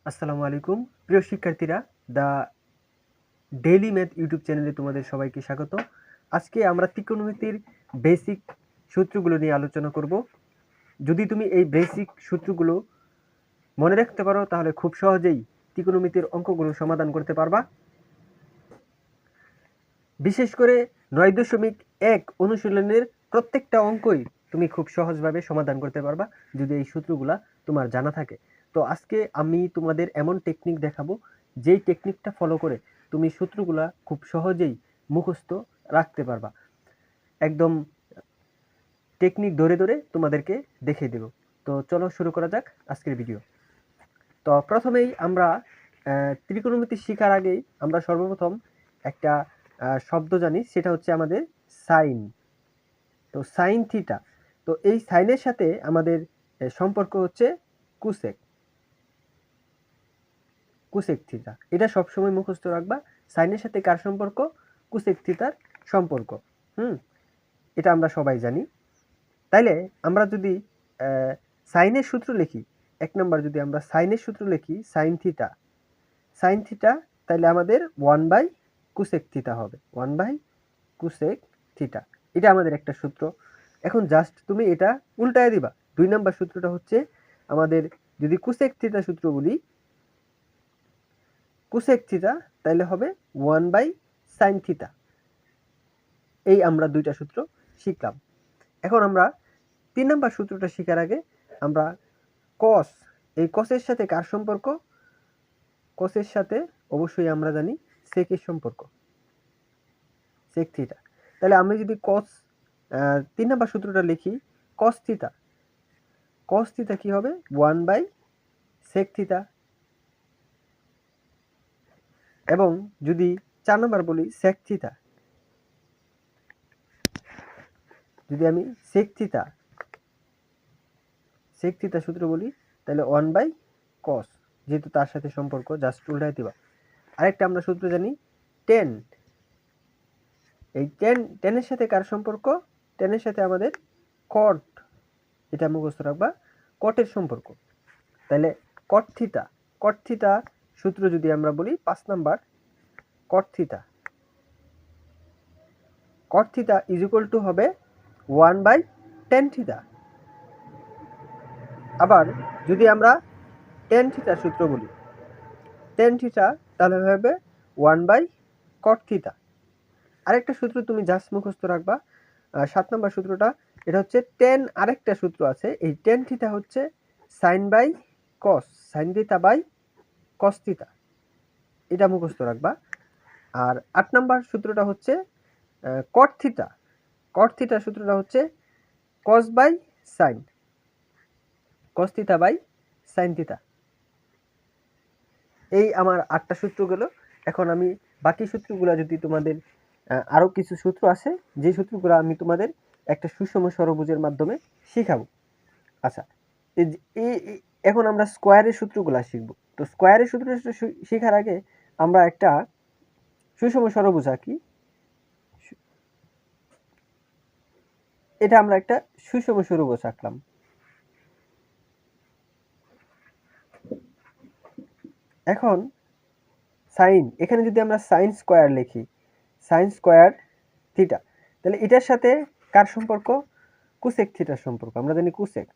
আসসালামু আলাইকুম প্রিয় শিক্ষার্থীরা, দ্য ডেইলি ম্যাথ ইউটিউব চ্যানেলে তোমাদের সবাইকে স্বাগত। আজকে আমরা ত্রিকোণমিতির বেসিক সূত্রগুলো নিয়ে আলোচনা করব। যদি তুমি এই বেসিক সূত্রগুলো মনে রাখতে পারো তাহলে খুব সহজেই ত্রিকোণমিতির অঙ্কগুলো সমাধান করতে পারবা। বিশেষ করে 9.1 অনুশীলনের প্রত্যেকটা অঙ্কই তুমি খুব সহজভাবে সমাধান করতে পারবা যদি এই সূত্রগুলা তোমার জানা থাকে। তো আজকে আমি তোমাদের এমন টেকনিক দেখাবো যেই টেকনিকটা ফলো করে তুমি সূত্রগুলা খুব সহজেই মুখস্থ রাখতে পারবা। একদম টেকনিক ধরে ধরে তোমাদেরকে দেখিয়ে দেব। তো চলো শুরু করা যাক আজকের ভিডিও। তো প্রথমেই আমরা ত্রিকোণমিতি শেখার আগেই আমরা সর্বপ্রথম একটা শব্দ জানি, সেটা হচ্ছে আমাদের সাইন। তো সাইন থিটা, তো এই সাইনের সাথে আমাদের সম্পর্ক হচ্ছে কুসেক কুসেক থিটা। এটা সবসময় মুখস্থ রাখবা। সাইনের সাথে কার সম্পর্ক? কুসেক থিটার সম্পর্ক। এটা আমরা সবাই জানি। তাইলে আমরা যদি সাইনের সূত্র লিখি, এক নম্বর যদি আমরা সাইনের সূত্র লিখি সাইন থিটা, তাহলে আমাদের 1 বাই কুসেক থিটা হবে। 1 বাই কুসেক থিটা, এটা আমাদের একটা সূত্র। এখন জাস্ট তুমি এটা উল্টায় দিবা। 2 নম্বর সূত্রটা হচ্ছে আমাদের, যদি কুসেক থিটা সূত্র বলি, কুসেক থিটা তাহলে হবে 1 বাই সাইন থিটা। এই আমরা দুইটা সূত্র শিখলাম। এখন আমরা 3 নম্বর সূত্রটা শেখার আগে আমরা কস, এই কসের সাথে কার সম্পর্ক? কসের সাথে অবশ্যই আমরা জানি সেকের সম্পর্ক, সেক থিটা। তাহলে আমি যদি কস 3 নম্বর সূত্রটা লিখি, কস থিটা কি হবে? 1 বাই সেক থিটা। এবং যদি 4 নম্বর বলি সেক থিটা, যদি আমি সেক থিটা সূত্র বলি, তাহলে 1 বাই কস, যেহেতু তার সাথে সম্পর্ক, জাস্ট উল্টাই দিবা। আরেকটা আমরা সূত্র জানি টেন। এই টেনের সাথে কার সম্পর্ক? টেনের সাথে আমাদের কট, এটা মুখস্থ রাখবা, কটের সম্পর্ক। তাহলে কট থিটা সূত্র যদি আমরা বলি 5 number, caught theta is equal to হবে 1 বাই টেন থিটা। আবার যদি আমরা টেন থিটা সূত্র বলি, টেন থিটা তাহলে হবে 1 বাই কট থিটা। আরেকটা সূত্র তুমি জাস্ট মুখস্থ রাখবা, 7 নম্বর সূত্রটা, এটা হচ্ছে টেন। আরেকটা সূত্র আছে, এই টেন থিটা হচ্ছে sine by cos, sine theta by cos theta, এটা মুখস্থ রাখবা। আর 8 নম্বর সূত্রটা হচ্ছে কট থিটা সূত্রটা হচ্ছে cos by sine, cos theta by sine theta. এই আমার 8টা সূত্র গেল। এখন আমি বাকি সূত্রগুলো, যদি তোমাদের আরও কিছু সূত্র আছে, যে সূত্রগুলো আমি তোমাদের একটা সুষম ষড়ভুজের মাধ্যমে শিখাবো। আচ্ছা, এখন আমরা স্কোয়ারের সূত্রগুলো শিখব। তো স্কোয়ারের সূত্র শেখার আগে আমরা একটা সুষম ষড়ভুজ আঁকি। এটা আমরা একটা সুষম ষড়ভুজ আঁকলাম। এখন সাইন, এখানে যদি আমরা সাইন স্কোয়ার লিখি, সাইন স্কোয়ার থিটা, তাহলে এটার সাথে কার সম্পর্ক? কুসেক থিটার সম্পর্ক। আমরা জানি কুসেক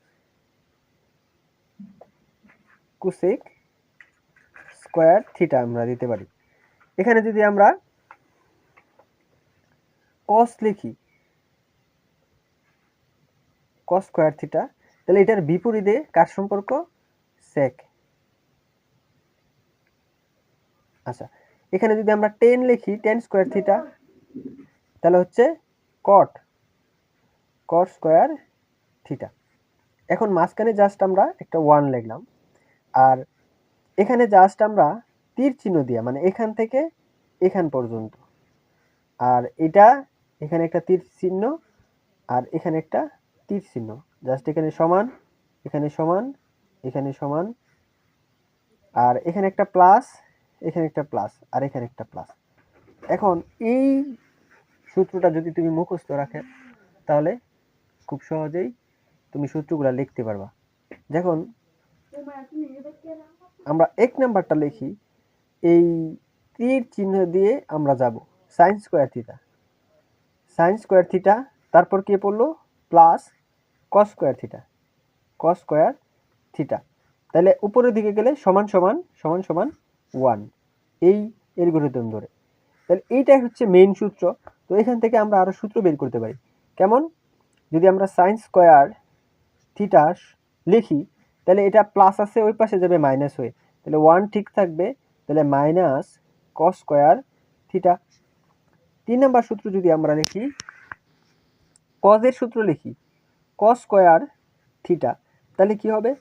স্কোয়ার থিটা আমরা দিতে পারি। এখানে যদি আমরা কস লিখি, কস স্কোয়ার থিটা, তাহলে এটার বিপরীতে কার সম্পর্ক? সেক। আচ্ছা, এখানে যদি আমরা টেন লিখি, টেন স্কোয়ার থিটা, তাহলে হচ্ছে কট স্কোয়ার থিটা। এখন মাঝখানে জাস্ট আমরা একটা 1 লিখলাম, আর এখানে জাস্ট আমরা তীর চিহ্ন দিয়ে, মানে এখান থেকে এখান পর্যন্ত, আর এটা এখানে একটা তীর চিহ্ন, আর এখানে একটা তীর চিহ্ন, জাস্ট এখানে সমান, এখানে সমান, এখানে সমান, আর এখানে একটা প্লাস, এখানে একটা প্লাস, আর এখানে একটা প্লাস। এখন এই সূত্রটা যদি তুমি মুখস্থ রাখে, তাহলে খুব সহজেই তুমি সূত্রগুলো লিখতে পারবা। যখন আমরা 1 নাম্বারটা লিখি, এই তীর চিহ্ন দিয়ে আমরা যাব sin square theta, sin square theta, তারপর কি পড়লো plus cos square theta, cos square theta. তাহলে উপরের দিকে গেলে সমান সমান সমান সমান 1, এই অ্যালগরিদম ধরে। তাহলে এইটাই হচ্ছে মেইন সূত্র। তো এখান থেকে আমরা আরো সূত্র বের করতে পারি। কেমন? যদি আমরা sin স্কয়ার থিটা লিখি, তাহলে এটা প্লাস আছে ওই পাশে যাবে মাইনাস হয়ে, তাহলে 1 ঠিক থাকবে, তাহলে minus cos square theta. 3 number সূত্র যদি আমরা লিখি, cos এর সূত্র লিখি, cos স্কয়ার থিটা, তাহলে কি হবে?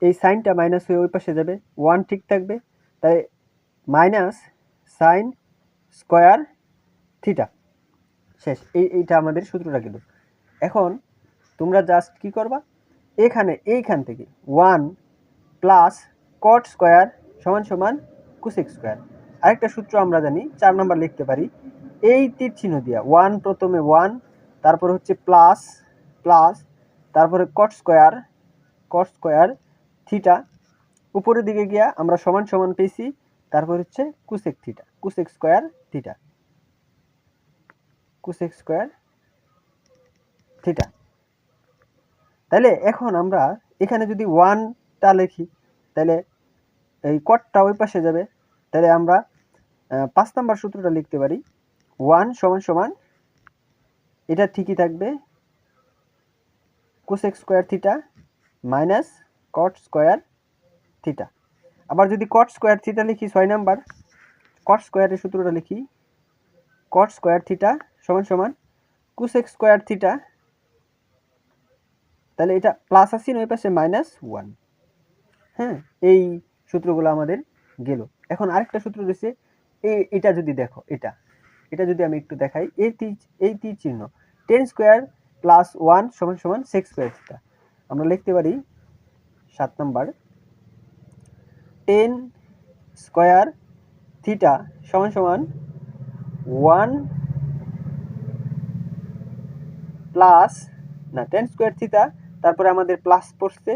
এই সাইনটা মাইনাস হয়ে ওই পাশে যাবে, 1 ঠিক থাকবে, তাই মাইনাস সাইন স্কয়ার থিটা। শেষ। এইটা আমাদের সূত্রটা গেল। এখন তোমরা জাস্ট কি করবা, এইখান থেকে 1 প্লাস কট স্কয়ার সমান সমান কোসেক স্কয়ার। আরেকটা সূত্র আমরা জানি, 4 নাম্বার লিখতে পারি, এই তীর চিহ্ন দিয়া 1, প্রথমে 1, তারপর হচ্ছে প্লাস প্লাস, তারপরে কট স্কয়ার থিটা, উপরের দিকে গিয়া আমরা সমান সমান পেয়েছি, তারপর হচ্ছে cosec theta, cosec square theta, cosec square theta. তাহলে এখন আমরা এখানে যদি 1টা লিখি, তাহলে এই কটটা ওই পাশে যাবে, তাহলে আমরা 5 নাম্বার সূত্রটা লিখতে পারি, 1 সমান সমান, এটা ঠিকই থাকবে, কোসেক স্কয়ার থিটা মাইনাস কট স্কয়ার থিটা। আবার যদি কট স্কয়ার থিটা লিখি 6 নাম্বার, কট স্কয়ারের সূত্রটা লিখি, কট স্কয়ার থিটা সমান সমান কোসেক স্কয়ার থিটা, তাহলে এটা প্লাস আছে ওই পাশে মাইনাস 1। হ্যাঁ, এই সূত্রগুলো আমাদের গেল। এখন আরেকটা সূত্র রয়েছে, এটা যদি দেখো, এটা যদি আমি একটু দেখাই, এই তীর চিহ্ন tan স্কয়ার প্লাস 1 সমান সমান sec স্কয়ার থিটা। আমরা লিখতে পারি 7 নাম্বার, tan স্কয়ার থিটা সমান সমান 1 প্লাস না tan স্কয়ার থিটা, তারপরে আমাদের প্লাস পড়ছে,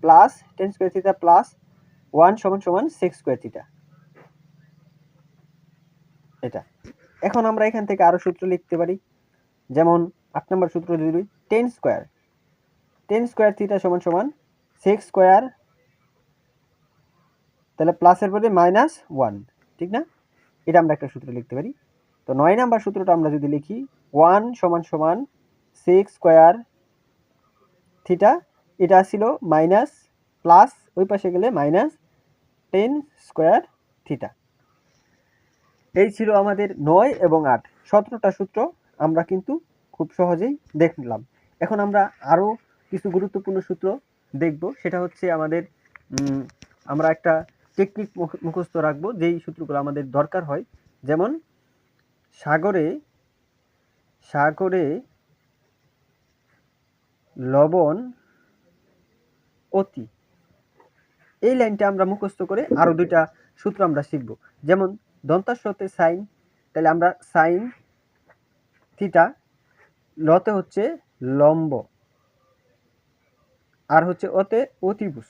plus tan square theta plus 1 সমান সমান sec স্কয়ার থিটা। এটা। এখন আমরা এখান থেকে আরো সূত্র লিখতে পারি, যেমন 8 নম্বর সূত্র যদি tan স্কয়ার থিটা সমান সমান sec স্কয়ার, তাহলে প্লাসের পরে মাইনাস 1, ঠিক না? এটা আমরা একটা সূত্র লিখতে পারি। তো 9 নাম্বার সূত্রটা আমরা যদি লিখি, 1 সমান সমান sec স্কয়ার থিটা, এটা ছিল মাইনাস প্লাস ওই পাশে গেলে মাইনাস tan স্কয়ার থিটা। এই ছিল আমাদের 9 এবং 8, 17টা সূত্র আমরা কিন্তু খুব সহজেই দেখলাম। এখন আমরা আরো কিছু গুরুত্বপূর্ণ সূত্র দেখব, সেটা হচ্ছে আমাদের আমরা একটা টেকনিক মুখস্থ রাখবো, যেই সূত্রগুলো আমাদের দরকার হয়। যেমন সাগরে লবণ অতি, এই লাইনটা আমরা মুখস্থ করে আরো দুইটা সূত্র আমরা শিখব। যেমন দন্তাস্বতে সাইন, তাহলে আমরা সাইন থিটা, লতে হচ্ছে লম্ব, আর হচ্ছে ওতে অতিভুজ।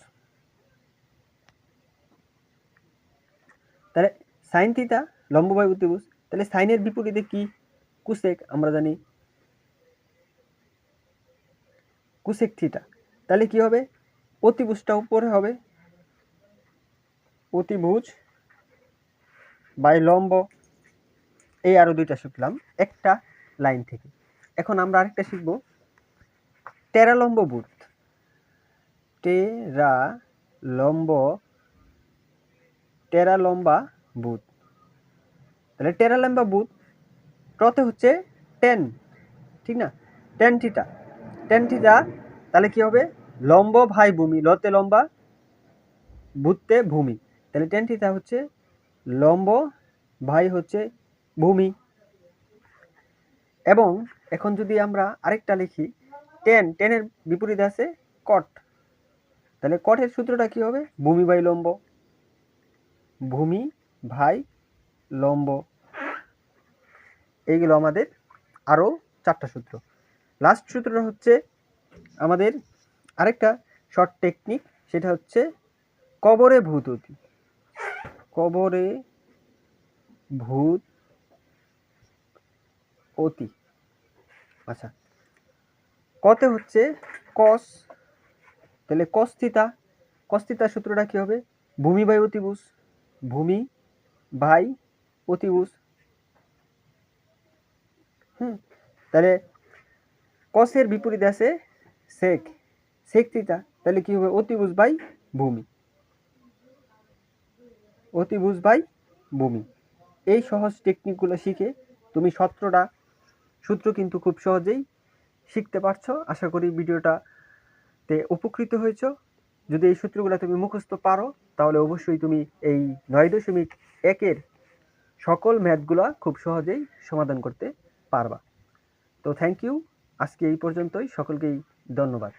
তাহলে সাইন থিটা লম্ব বাই অতিভুজ, তাহলে সাইনের বিপরীতে কি? কোসেক, আমরা জানি কোসেক থিটা। তাহলে কি হবে? অতিভুজটা উপরে হবে, অতিভুজ বাই লম্ব। এই আরো দুইটা শিখলাম একটা লাইন থেকে। এখন আমরা আরেকটা শিখব, টেরালম্ব ভূত। টেরালম্বা ভূত, তাহলে টেরালম্বা ভূত টতে হচ্ছে টেন, ঠিক না? টেন থিটা, তাহলে কি হবে? লম্ব ভাই ভূমি, লতে লম্বা ভূতে ভূমি, তাহলে টেন থিটা হচ্ছে লম্ব ভাই হচ্ছে ভূমি। এবং এখন যদি আমরা আরেকটা লিখি, টেনের বিপরীতে আছে কট, তাহলে কটের সূত্রটা কি হবে? ভূমি বাই লম্ব, ভূমি ভাই লম্ব। এইগুলো আমাদের আরো 4টা সূত্র। লাস্ট সূত্রটা হচ্ছে আমাদের আরেকটা শর্ট টেকনিক, সেটা হচ্ছে কবরে ভূত অতি। কবরে ভূত অতি। আচ্ছা, কতে হচ্ছে কস, তাহলে কস থিটা, কস থিটার সূত্রটা কি হবে? ভূমি বাই অতিভুজ, ভূমি বাই অতিভুজ। তাহলে কসের বিপরীতে আছে সেক, সেক থিটা, তাহলে কি হবে? অতিভুজ বাই ভূমি, অতিভুজ বাই ভূমি। এই সহজ টেকনিকগুলো শিখে তুমি সূত্র কিন্তু খুব সহজেই শিখতে পারছো। আশা করি ভিডিওটাতে উপকৃত হয়েছো। যদি এই সূত্রগুলো তুমি মুখস্থ পারো তাহলে অবশ্যই তুমি এই 9.1-এর সকল ম্যাথগুলো খুব সহজেই সমাধান করতে পারবা। তো থ্যাংক ইউ, আজকে এই পর্যন্তই, সকলকেই ধন্যবাদ।